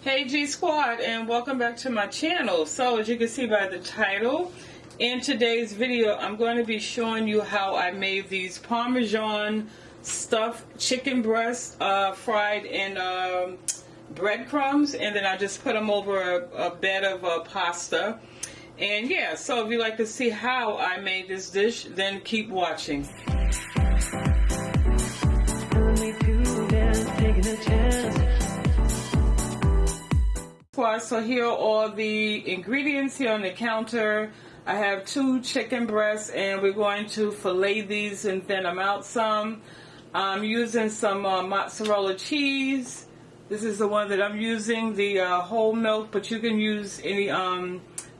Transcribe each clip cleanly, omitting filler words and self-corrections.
Hey G Squad, and welcome back to my channel. So as you can see by the title, in today's video I'm going to be showing you how I made these Parmesan stuffed chicken breasts fried in breadcrumbs, and then I just put them over a bed of pasta. And yeah, so if you'd like to see how I made this dish, then keep watching. So here are all the ingredients here on the counter. I have 2 chicken breasts, and we're going to fillet these and thin them out some. I'm using some mozzarella cheese. This is the one that I'm using, the whole milk, but you can use any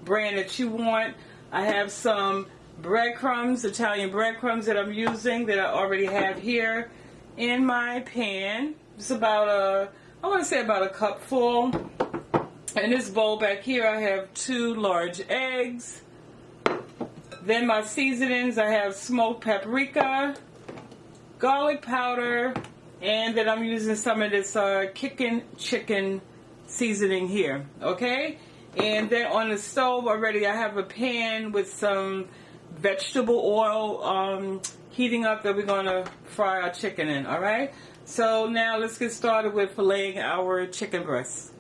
brand that you want. I have some breadcrumbs, Italian breadcrumbs that I'm using that I already have here in my pan. It's about I want to say about a cup full. In this bowl back here I have 2 large eggs. Then my seasonings, I have smoked paprika, garlic powder, and then I'm using some of this kicking chicken seasoning here, okay? And then on the stove already I have a pan with some vegetable oil heating up that we're going to fry our chicken in, alright? So now let's get started with filleting our chicken breasts.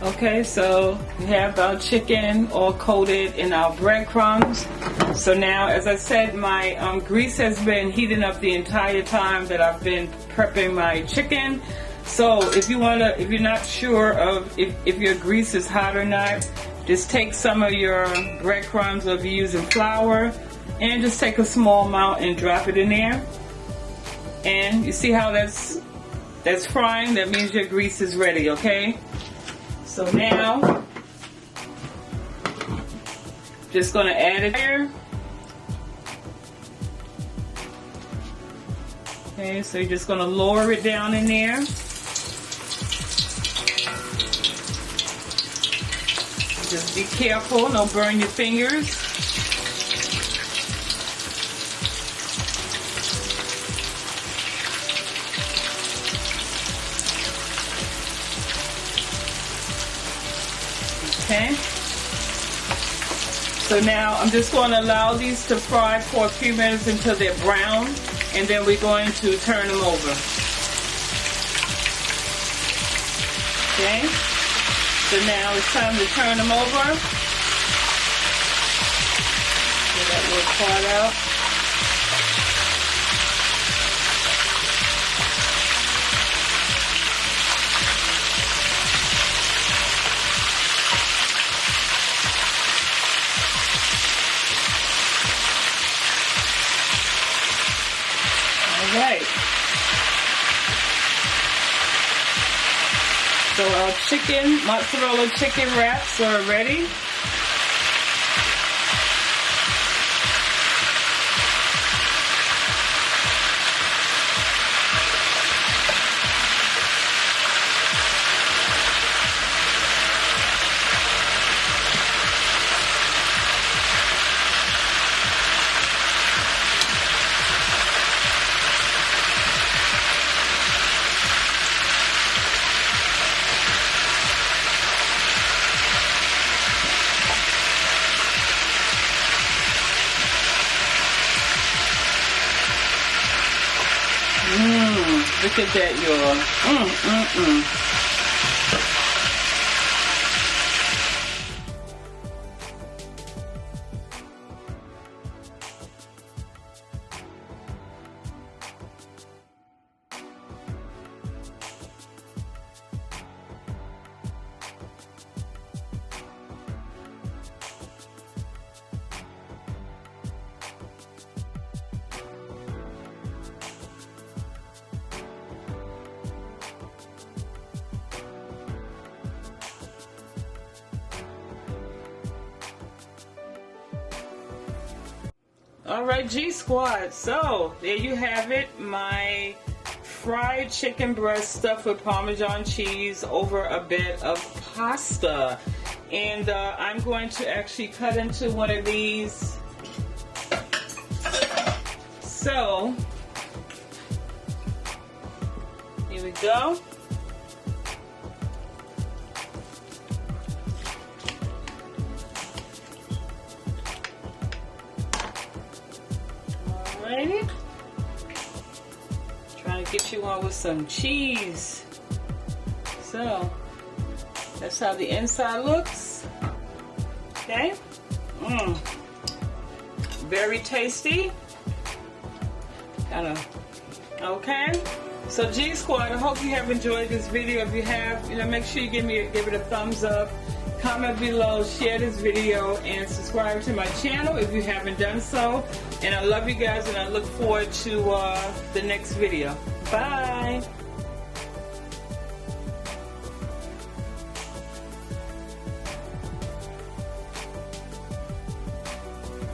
Okay, so we have our chicken all coated in our breadcrumbs. So now, as I said, my grease has been heating up the entire time that I've been prepping my chicken. So if you're not sure of if your grease is hot or not, just take some of your breadcrumbs, or if you're using flour, and just take a small amount and drop it in there. And you see how that's frying? That means your grease is ready, okay? So now, just going to add it here. Okay, so you're just going to lower it down in there. Just be careful, don't burn your fingers. Okay, so now I'm just going to allow these to fry for a few minutes until they're brown, and then we're going to turn them over. Okay, so now it's time to turn them over. Get that little part out. Right. So our mozzarella chicken wraps are ready. Look at that, y'all. Alright, G Squad, so there you have it, my fried chicken breast stuffed with Parmesan cheese over a bed of pasta. And I'm going to actually cut into one of these. So, here we go. Alrighty. Trying to get you one with some cheese. So, that's how the inside looks. Okay. Very tasty. Okay. So G Squad, I hope you have enjoyed this video. If you have, make sure you give it a thumbs up. Comment below, share this video, and subscribe to my channel if you haven't done so. And I love you guys, and I look forward to the next video. Bye.